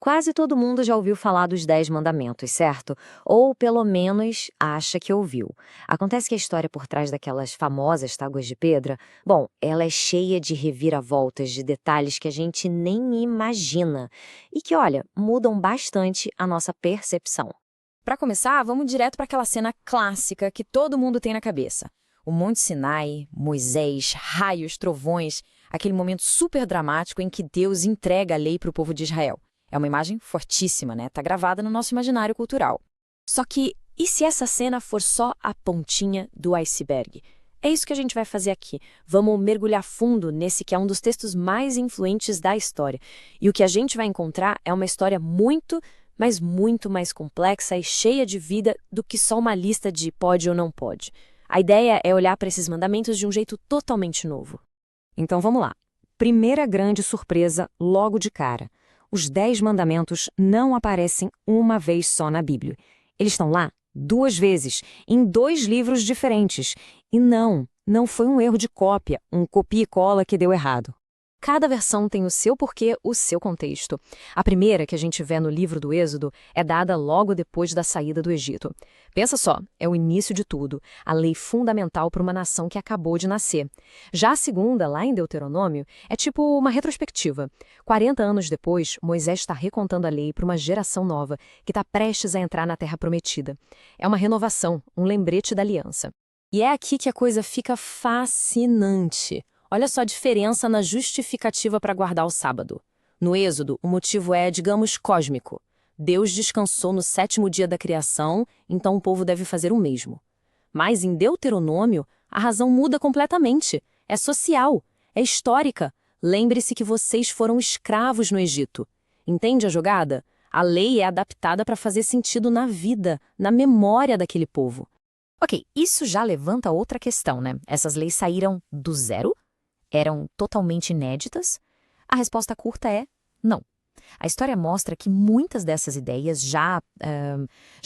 Quase todo mundo já ouviu falar dos 10 mandamentos, certo? Ou pelo menos acha que ouviu. Acontece que a história por trás daquelas famosas tábuas de pedra, bom, ela é cheia de reviravoltas, de detalhes que a gente nem imagina e que, olha, mudam bastante a nossa percepção. Para começar, vamos direto para aquela cena clássica que todo mundo tem na cabeça. O Monte Sinai, Moisés, raios, trovões, aquele momento super dramático em que Deus entrega a lei para o povo de Israel. É uma imagem fortíssima, né? Tá gravada no nosso imaginário cultural. Só que, e se essa cena for só a pontinha do iceberg? É isso que a gente vai fazer aqui. Vamos mergulhar fundo nesse que é um dos textos mais influentes da história. E o que a gente vai encontrar é uma história muito, mas muito mais complexa e cheia de vida do que só uma lista de pode ou não pode. A ideia é olhar para esses mandamentos de um jeito totalmente novo. Então vamos lá. Primeira grande surpresa logo de cara. Os 10 mandamentos não aparecem uma vez só na Bíblia. Eles estão lá 2 vezes, em 2 livros diferentes. E não foi um erro de cópia, um copia e cola que deu errado. Cada versão tem o seu porquê, o seu contexto. A primeira, que a gente vê no livro do Êxodo, é dada logo depois da saída do Egito. Pensa só, é o início de tudo, a lei fundamental para uma nação que acabou de nascer. Já a segunda, lá em Deuteronômio, é tipo uma retrospectiva. 40 anos depois, Moisés está recontando a lei para uma geração nova, que está prestes a entrar na Terra Prometida. É uma renovação, um lembrete da aliança. E é aqui que a coisa fica fascinante. Olha só a diferença na justificativa para guardar o sábado. No Êxodo, o motivo é, digamos, cósmico. Deus descansou no 7º dia da criação, então o povo deve fazer o mesmo. Mas em Deuteronômio, a razão muda completamente. É social, é histórica. Lembre-se que vocês foram escravos no Egito. Entende a jogada? A lei é adaptada para fazer sentido na vida, na memória daquele povo. Ok, isso já levanta outra questão, né? Essas leis saíram do zero? Eram totalmente inéditas? A resposta curta é não. A história mostra que muitas dessas ideias já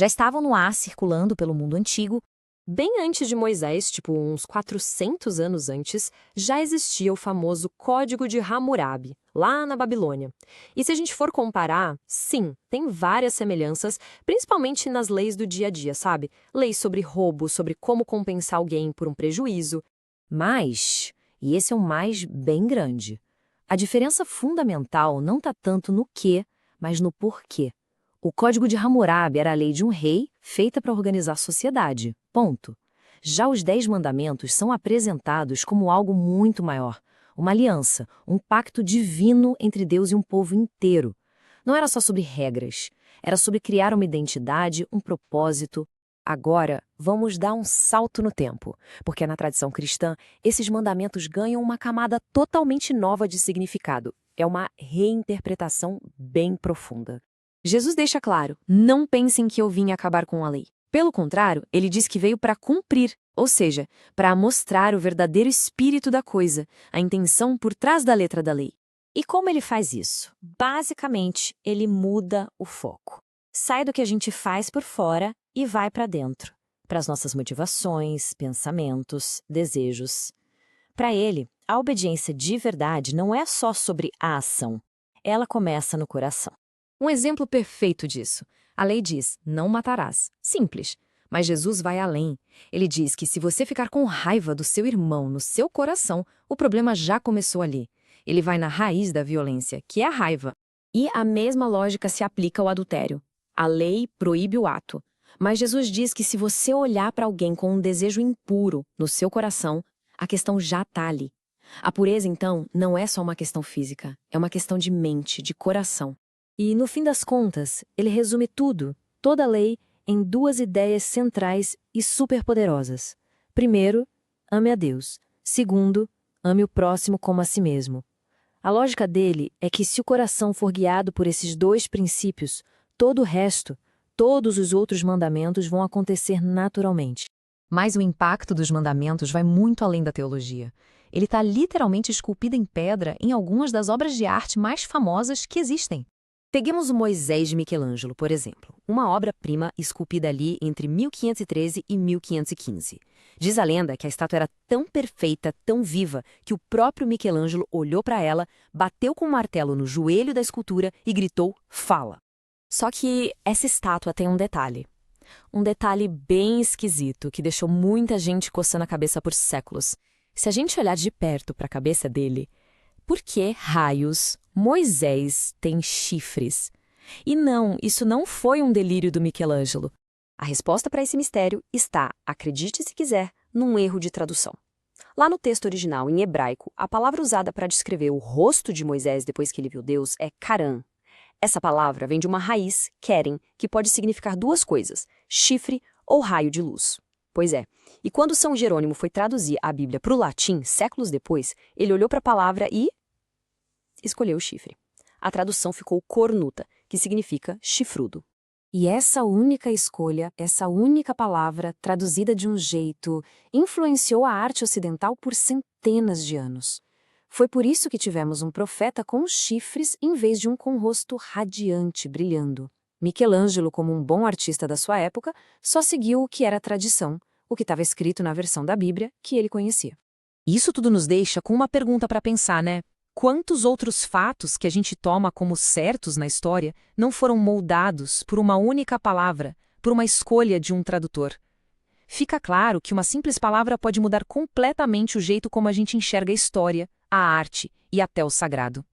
estavam no ar circulando pelo mundo antigo. Bem antes de Moisés, tipo uns 400 anos antes, já existia o famoso Código de Hammurabi, lá na Babilônia. E se a gente for comparar, sim, tem várias semelhanças, principalmente nas leis do dia a dia, sabe? Leis sobre roubo, sobre como compensar alguém por um prejuízo. Mas, e esse é o mais bem grande, a diferença fundamental não está tanto no que, mas no porquê. O Código de Hammurabi era a lei de um rei feita para organizar a sociedade. Ponto. Já os 10 mandamentos são apresentados como algo muito maior. Uma aliança, um pacto divino entre Deus e um povo inteiro. Não era só sobre regras, era sobre criar uma identidade, um propósito. Agora, vamos dar um salto no tempo, porque na tradição cristã, esses mandamentos ganham uma camada totalmente nova de significado. É uma reinterpretação bem profunda. Jesus deixa claro, não pensem que eu vim acabar com a lei. Pelo contrário, ele diz que veio para cumprir, ou seja, para mostrar o verdadeiro espírito da coisa, a intenção por trás da letra da lei. E como ele faz isso? Basicamente, ele muda o foco. Sai do que a gente faz por fora e vai para dentro, para as nossas motivações, pensamentos, desejos. Para ele, a obediência de verdade não é só sobre a ação, ela começa no coração. Um exemplo perfeito disso. A lei diz, não matarás. Simples. Mas Jesus vai além. Ele diz que se você ficar com raiva do seu irmão no seu coração, o problema já começou ali. Ele vai na raiz da violência, que é a raiva. E a mesma lógica se aplica ao adultério. A lei proíbe o ato. Mas Jesus diz que se você olhar para alguém com um desejo impuro no seu coração, a questão já está ali. A pureza, então, não é só uma questão física. É uma questão de mente, de coração. E, no fim das contas, ele resume tudo, toda a lei, em 2 ideias centrais e superpoderosas. Primeiro, ame a Deus. Segundo, ame o próximo como a si mesmo. A lógica dele é que se o coração for guiado por esses 2 princípios, todo o resto, todos os outros mandamentos vão acontecer naturalmente. Mas o impacto dos mandamentos vai muito além da teologia. Ele está literalmente esculpido em pedra em algumas das obras de arte mais famosas que existem. Peguemos o Moisés de Michelangelo, por exemplo, uma obra-prima esculpida ali entre 1513 e 1515. Diz a lenda que a estátua era tão perfeita, tão viva, que o próprio Michelangelo olhou para ela, bateu com o martelo no joelho da escultura e gritou: "Fala!". Só que essa estátua tem um detalhe. Um detalhe bem esquisito que deixou muita gente coçando a cabeça por séculos. Se a gente olhar de perto para a cabeça dele, por que raios Moisés tem chifres? E não, isso não foi um delírio do Michelangelo. A resposta para esse mistério está, acredite se quiser, num erro de tradução. Lá no texto original, em hebraico, a palavra usada para descrever o rosto de Moisés depois que ele viu Deus é karan. Essa palavra vem de uma raiz, keren, que pode significar duas coisas, chifre ou raio de luz. Pois é, e quando São Jerônimo foi traduzir a Bíblia para o latim, séculos depois, ele olhou para a palavra e escolheu o chifre. A tradução ficou cornuta, que significa chifrudo. E essa única escolha, essa única palavra, traduzida de um jeito, influenciou a arte ocidental por centenas de anos. Foi por isso que tivemos um profeta com chifres em vez de um com o rosto radiante, brilhando. Michelangelo, como um bom artista da sua época, só seguiu o que era tradição, o que estava escrito na versão da Bíblia que ele conhecia. Isso tudo nos deixa com uma pergunta para pensar, né? Quantos outros fatos que a gente toma como certos na história não foram moldados por uma única palavra, por uma escolha de um tradutor? Fica claro que uma simples palavra pode mudar completamente o jeito como a gente enxerga a história, a arte e até o sagrado.